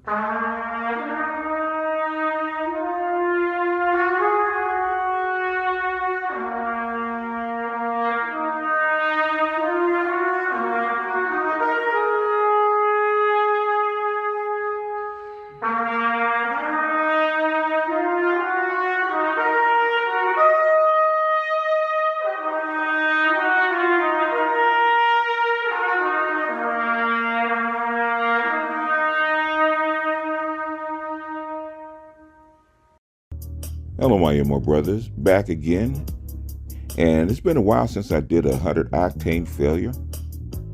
Hello, my MO brothers, back again. And it's been a while since I did a 100 octane failure.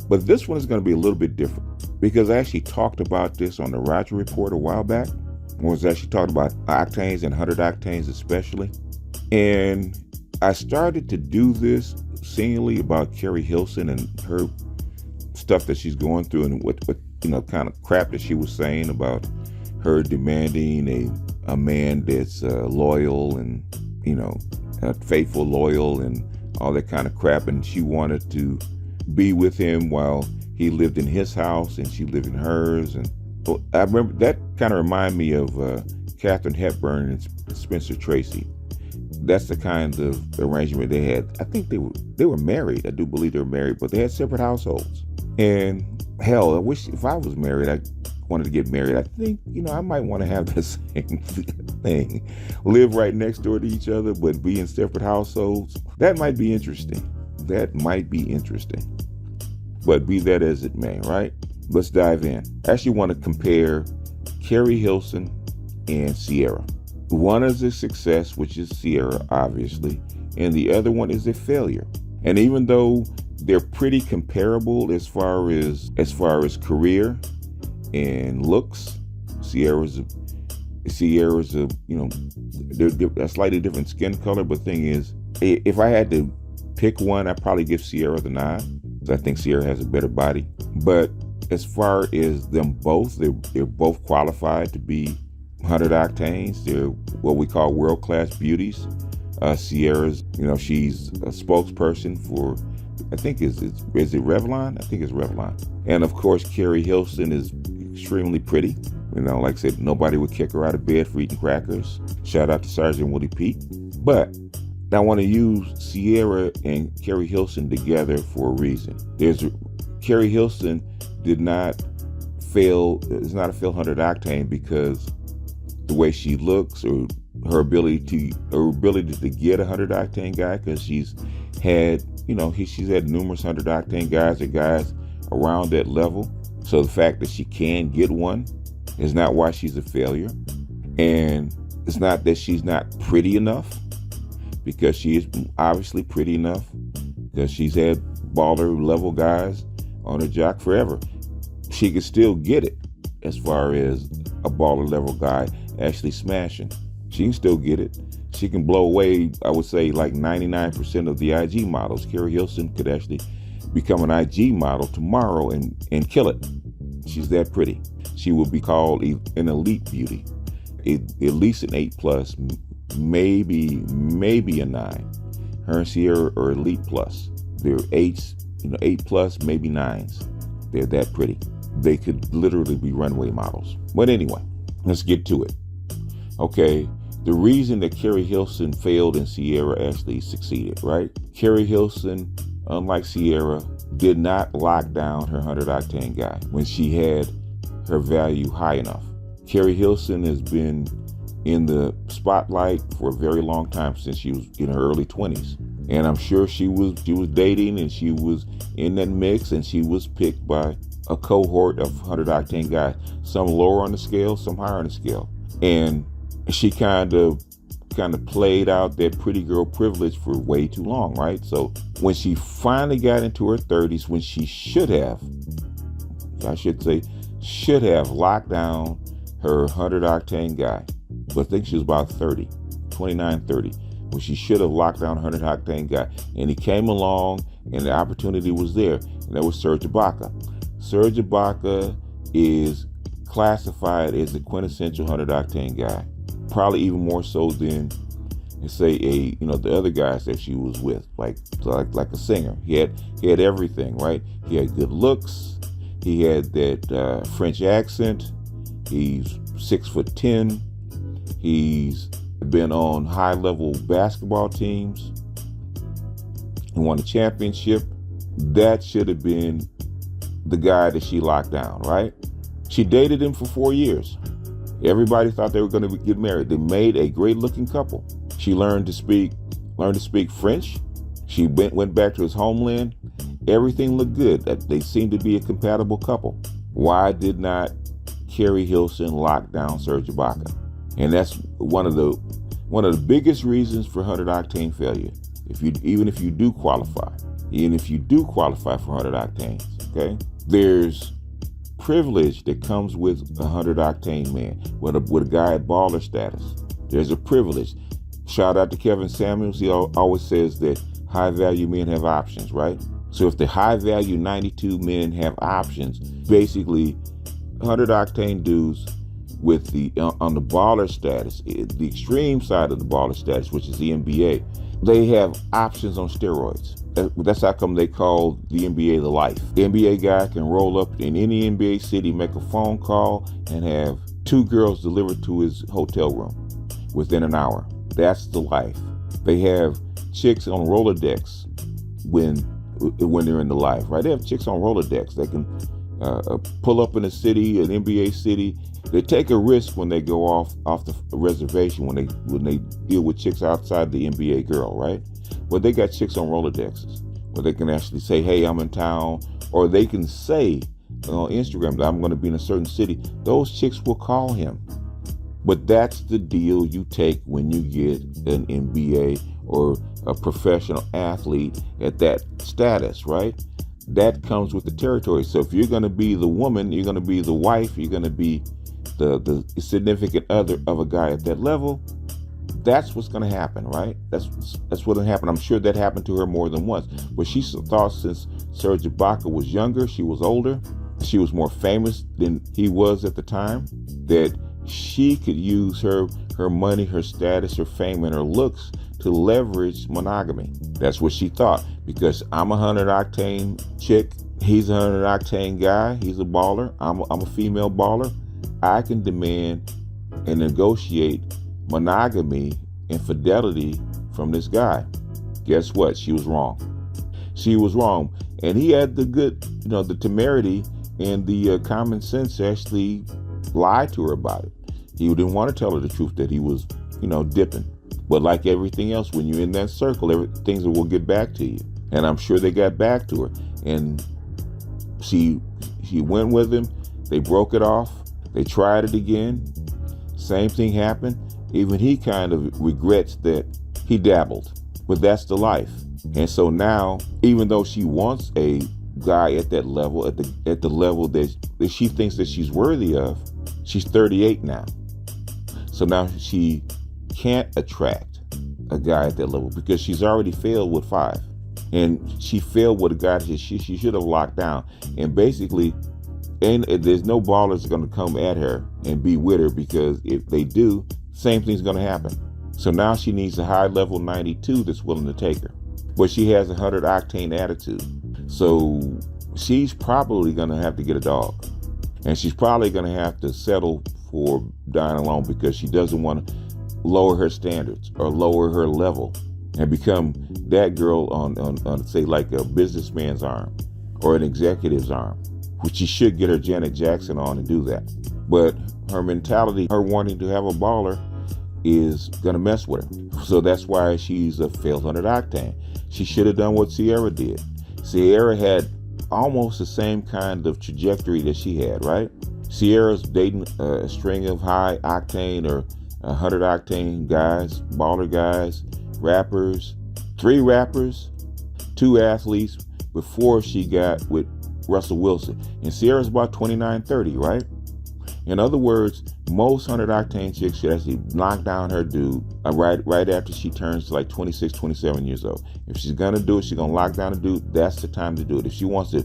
But this one is going to be a little bit different because I actually talked about this on the Roger Report a while back. I was actually talking about octanes and 100 octanes especially. And I started to do this seemingly about Keri Hilson and her stuff that she's going through and what kind of crap that she was saying about her demanding a man that's loyal and, faithful, loyal, and all that kind of crap. And she wanted to be with him while he lived in his house and she lived in hers. And I remember that kind of reminded me of Katharine Hepburn and Spencer Tracy. That's the kind of arrangement they had. I think they were married. I do believe they were married, but they had separate households. And hell, I wish if I was married, I wanted to get married. I think, I might want to have the same thing. Live right next door to each other, but be in separate households. That might be interesting. But be that as it may, right? Let's dive in. I actually want to compare Keri Hilson and Ciara. One is a success, which is Ciara, obviously, and the other one is a failure. And even though they're pretty comparable as far as career and looks, Ciara's a they're a slightly different skin color, but thing is, if I had to pick one, I'd probably give Ciara the nod. I think Ciara has a better body. But as far as them both, they're both qualified to be 100 octanes. They're what we call world-class beauties. Ciara's, she's a spokesperson for, I think is it Revlon? I think it's Revlon. And of course, Keri Hilson is extremely pretty. Like I said, nobody would kick her out of bed for eating crackers. Shout out to Sergeant Woody Pete. But I want to use Ciara and Keri Hilson together for a reason. Keri Hilson did not fail. It's not a fail 100 octane because the way she looks or her ability to get a 100 octane guy, because she's had numerous 100 octane guys or guys around that level. So the fact that she can get one is not why she's a failure. And it's not that she's not pretty enough, because she is obviously pretty enough, because she's had baller level guys on her jock forever. She can still get it as far as a baller level guy actually smashing. She can still get it. She can blow away, I would say, like 99% of the IG models. Keri Hilson could actually become an IG model tomorrow and kill it. She's that pretty. She would be called an elite beauty, at least an 8+, maybe a 9. Her and Ciara are elite plus. They're 8s, 8+, maybe 9s. They're that pretty. They could literally be runway models. But anyway, let's get to it. Okay, the reason that Keri Hilson failed and Ciara actually succeeded, right? Keri Hilson, unlike Ciara, did not lock down her 100 octane guy when she had her value high enough. Keri Hilson has been in the spotlight for a very long time, since she was in her early 20s. And I'm sure she was dating and she was in that mix, and she was picked by a cohort of 100 octane guys, some lower on the scale, some higher on the scale. And she kind of played out that pretty girl privilege for way too long, right? So when she finally got into her 30s, when she should have locked down her 100 octane guy, but I think she was about 29, 30, when she should have locked down 100 octane guy. And he came along and the opportunity was there, and that was Serge Ibaka. Serge Ibaka is classified as the quintessential 100 octane guy, probably even more so than, say, the other guys that she was with, like a singer. He had everything, right? He had good looks. He had that French accent. He's 6'10". He's been on high-level basketball teams. He won a championship. That should have been the guy that she locked down, right? She dated him for 4 years. Everybody thought they were going to get married. They made a great-looking couple. She learned to speak French. She went back to his homeland. Everything looked good. They seemed to be a compatible couple. Why did not Keri Hilson lock down Serge Ibaka? And that's one of the biggest reasons for 100 Octane failure. Even if you do qualify for 100 Octanes, okay? There's privilege that comes with a 100 Octane man, with a guy at baller status. There's a privilege. Shout out to Kevin Samuels. He always says that high value men have options, right? So if the high value 92 men have options, basically 100 Octane dudes with on the baller status, the extreme side of the baller status, which is the NBA, they have options on steroids. That's how come they call the NBA the life. The NBA guy can roll up in any NBA city, make a phone call, and have 2 girls delivered to his hotel room within an hour. That's the life. They have chicks on Rolodex when they're in the life, right? They have chicks on Rolodex. They can pull up in a city, an NBA city. They take a risk when they go off the reservation when they deal with chicks outside the NBA girl, right? But they got chicks on Rolodexes where they can actually say, "Hey, I'm in town," or they can say on Instagram that I'm going to be in a certain city. Those chicks will call him. But that's the deal you take when you get an NBA or a professional athlete at that status, right? That comes with the territory. So if you're going to be the woman, you're going to be the wife, you're going to be the significant other of a guy at that level, that's what's going to happen, right? That's what will happen. I'm sure that happened to her more than once. But she thought since Serge Ibaka was younger, she was older, she was more famous than he was at the time, that she could use her money, her status, her fame, and her looks to leverage monogamy. That's what she thought. Because I'm a 100 Octane chick, he's a 100 Octane guy, he's a baller, I'm a female baller, I can demand and negotiate monogamy and fidelity from this guy. Guess what? She was wrong. She was wrong. And he had the temerity and the common sense to actually lie to her about it. He didn't want to tell her the truth that he was, dipping. But like everything else, when you're in that circle, things will get back to you. And I'm sure they got back to her. And she went with him. They broke it off. They tried it again. Same thing happened. Even he kind of regrets that he dabbled. But that's the life. And so now, even though she wants a guy at that level, at the level that she thinks that she's worthy of, she's 38 now. So now she can't attract a guy at that level because she's already failed with 5. And she failed with a guy that she should have locked down. And basically, there's no ballers going to come at her and be with her, because if they do, same thing's going to happen. So now she needs a high level 92 that's willing to take her. But she has a 100 Octane attitude. So she's probably going to have to get a dog. And she's probably going to have to settle for dying alone, because she doesn't want to lower her standards or lower her level and become that girl on say like a businessman's arm or an executive's arm, which she should get her Janet Jackson on and do that. But her mentality, her wanting to have a baller, is going to mess with her. So that's why she's a failed 100 Octane. She should have done what Ciara did. Ciara had almost the same kind of trajectory that she had, right? Ciara's dating a string of high octane or 100 Octane guys, baller guys, rappers, 3 rappers, 2 athletes before she got with Russell Wilson. And Ciara's about 29, 30, right? In other words, most 100 Octane chicks should actually knock down her dude right after she turns to like 26, 27 years old. If she's going to do it, she's going to lock down a dude, that's the time to do it. If she wants to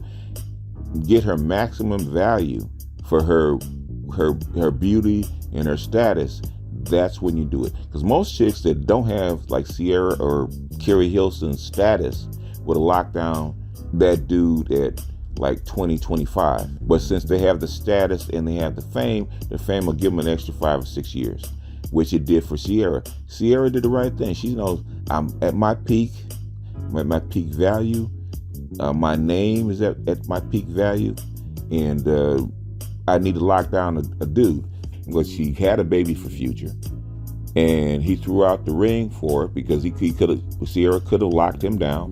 get her maximum value for her beauty and her status, that's when you do it. Because most chicks that don't have like Ciara or Keri Hilson's status would have locked down that dude at like 2025. But since they have the status and they have the fame will give them an extra 5 or 6 years, which it did for Ciara. Ciara did the right thing. She knows I'm at my peak value. My name is at my peak value, and I need to lock down a dude. But she had a baby for Future, and he threw out the ring for it because Ciara could have locked him down,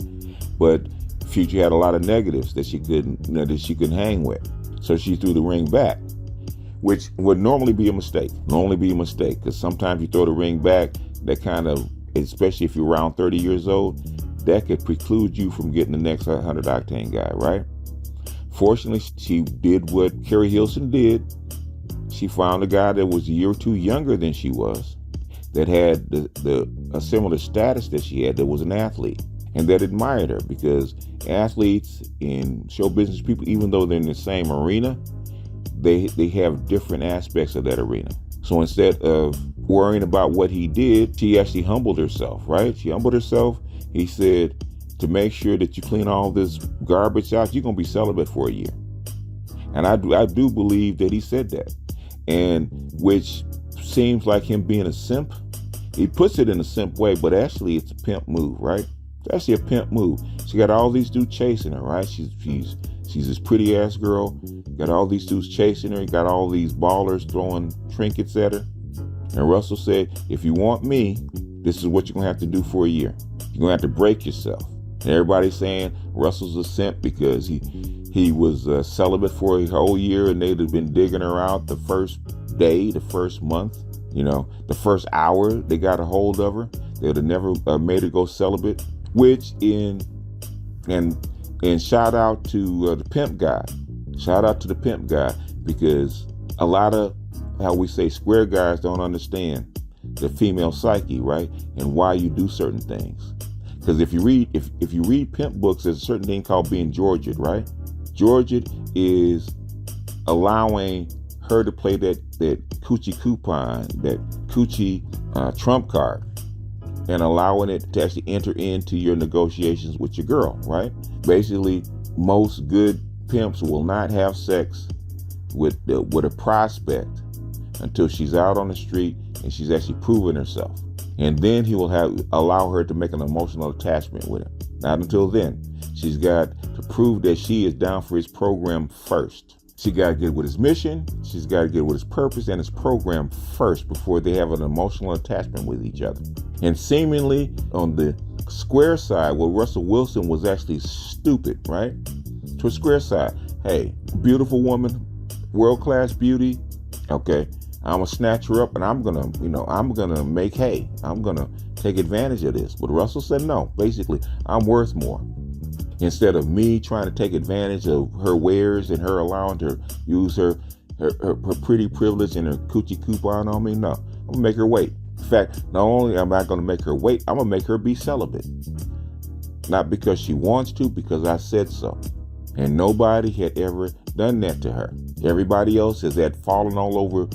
but Future had a lot of negatives that she couldn't hang with, so she threw the ring back, which would normally be a mistake. Because sometimes you throw the ring back, that kind of, especially if you're around 30 years old, that could preclude you from getting the next 100 octane guy, right? Fortunately, she did what Keri Hilson did. She found a guy that was a year or two younger than she was, that had a similar status that she had, that was an athlete, and that admired her, because athletes and show business people, even though they're in the same arena, they have different aspects of that arena. So instead of worrying about what he did, she actually humbled herself, right? She humbled herself. He said, to make sure that you clean all this garbage out, you're going to be celibate for a year. And I do believe that he said that. And which seems like him being a simp. He puts it in a simp way, but actually it's a pimp move, right? It's actually a pimp move. She got all these dudes chasing her, right? She's this pretty ass girl, got all these dudes chasing her, got all these ballers throwing trinkets at her. And Russell said, if you want me, this is what you're going to have to do for a year. You're going to have to break yourself. And everybody's saying Russell's a simp because he was celibate for a whole year, and they'd have been digging her out the first day, the first month, the first hour they got a hold of her. They'd have never made her go celibate, and shout out to the pimp guy. Shout out to the pimp guy, because a lot of, how we say, square guys don't understand the female psyche, right? And why you do certain things. Because if you read pimp books, there's a certain thing called being Georgette, right? Georgette is allowing her to play that coochie coupon, that coochie trump card, and allowing it to actually enter into your negotiations with your girl, right? Basically, most good pimps will not have sex with a prospect until she's out on the street and she's actually proven herself. And then he will allow her to make an emotional attachment with him. Not until then. She's got to prove that she is down for his program first. She got to get with his mission. She's got to get with his purpose and his program first before they have an emotional attachment with each other. And seemingly on the square side, well, Russell Wilson was actually stupid, right? To a square side. Hey, beautiful woman, world-class beauty. Okay, I'm going to snatch her up and I'm going to make hay. I'm going to take advantage of this. But Russell said no. Basically, I'm worth more. Instead of me trying to take advantage of her wares and her allowing her use her pretty privilege and her coochie coupon on me, no. I'm going to make her wait. In fact, not only am I going to make her wait, I'm going to make her be celibate. Not because she wants to, because I said so. And nobody had ever done that to her. Everybody else has had fallen all over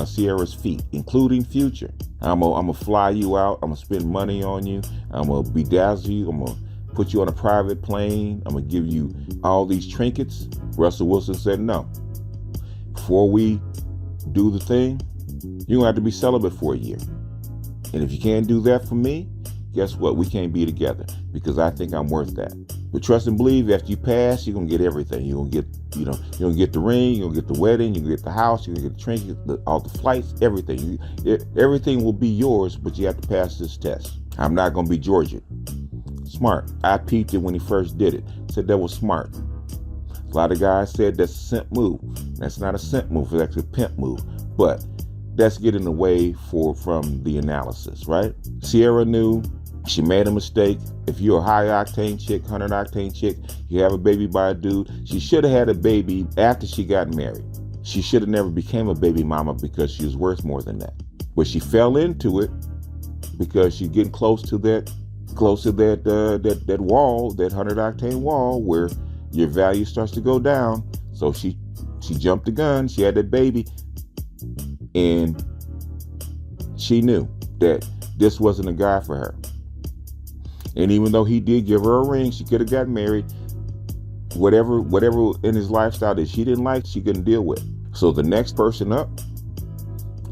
Ciara's feet, including Future. I'm gonna fly you out. I'm gonna spend money on you. I'm gonna bedazzle you. I'm gonna put you on a private plane. I'm gonna give you all these trinkets. Russell Wilson said no. Before we do the thing, you're gonna have to be celibate for a year. And if you can't do that for me, guess what? We can't be together, because I think I'm worth that. But trust and believe, after you pass, you're gonna get everything. You're gonna get, you're gonna get the ring, you're gonna get the wedding, you're gonna get the house, you're gonna get the trinket, all the flights, everything. Everything will be yours, but you have to pass this test. I'm not gonna be Georgette. Smart. I peeped it when he first did it. Said that was smart. A lot of guys said that's a simp move. That's not a simp move. It's actually a pimp move. But that's getting away from the analysis, right? Ciara knew. She made a mistake. If you're a high octane chick, 100 octane chick, you have a baby by a dude, she should have had a baby after she got married. She should have never became a baby mama, because she was worth more than that. But she fell into it because she's getting close to that wall, that 100 octane wall, where your value starts to go down. So she jumped the gun. She had that baby, and she knew that this wasn't a guy for her. And even though he did give her a ring, she could have got married. Whatever in his lifestyle that she didn't like, she couldn't deal with. So the next person up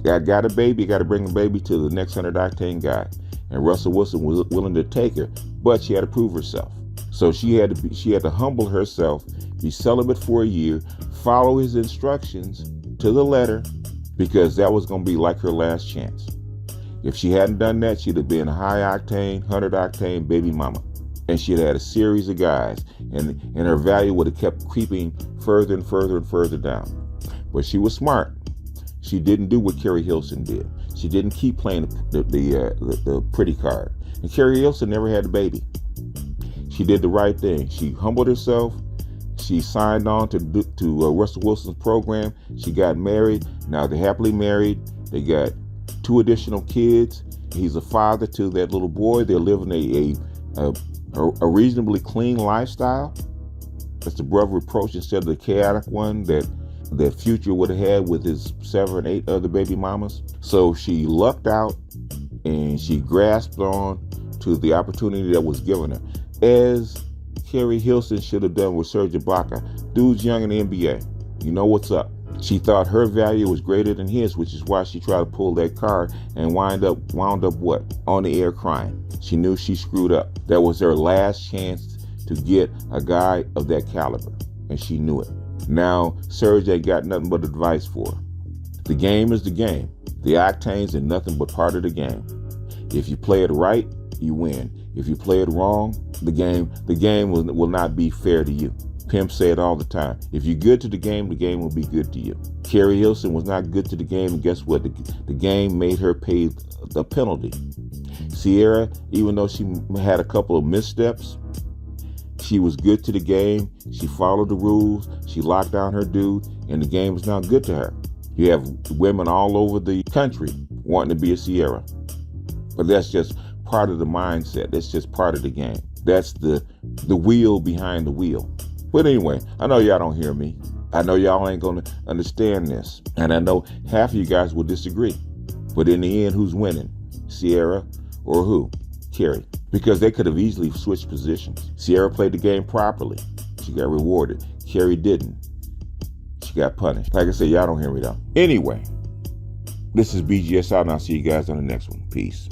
got a baby, got to bring a baby to the next 100 Octane guy. And Russell Wilson was willing to take her, but she had to prove herself. So she had to humble herself, be celibate for a year, follow his instructions to the letter, because that was going to be like her last chance. If she hadn't done that, she'd have been a high octane, 100 octane baby mama. And she'd had a series of guys, and her value would have kept creeping further and further and further down. But she was smart. She didn't do what Keri Hilson did. She didn't keep playing the pretty card. And Keri Hilson never had a baby. She did the right thing. She humbled herself. She signed on to Russell Wilson's program. She got married. Now they're happily married. They got 2 additional kids. He's a father to that little boy. They're living a reasonably clean lifestyle. That's the brother approach instead of the chaotic one that Future would have had with his 7 or 8 other baby mamas. So she lucked out and she grasped on to the opportunity that was given her, as Keri Hilson should have done with Serge Ibaka. Dude's young in the NBA. You know what's up. She thought her value was greater than his, which is why she tried to pull that card and wound up what? On the air crying. She knew she screwed up. That was her last chance to get a guy of that caliber, and she knew it. Now, Serge ain't got nothing but advice for her. The game is the game. The Octanes are nothing but part of the game. If you play it right, you win. If you play it wrong, the game will not be fair to you. Pimps say it all the time. If you're good to the game will be good to you. Keri Hilson was not good to the game, and guess what? The game made her pay the penalty. Ciara, even though she had a couple of missteps, she was good to the game. She followed the rules. She locked down her dude, and the game is now good to her. You have women all over the country wanting to be a Ciara. But that's just part of the mindset. That's just part of the game. That's the wheel behind the wheel. But anyway, I know y'all don't hear me. I know y'all ain't going to understand this. And I know half of you guys will disagree. But in the end, who's winning? Ciara or who? Keri. Because they could have easily switched positions. Ciara played the game properly. She got rewarded. Keri didn't. She got punished. Like I said, y'all don't hear me though. Anyway, this is BGS out, and I'll see you guys on the next one. Peace.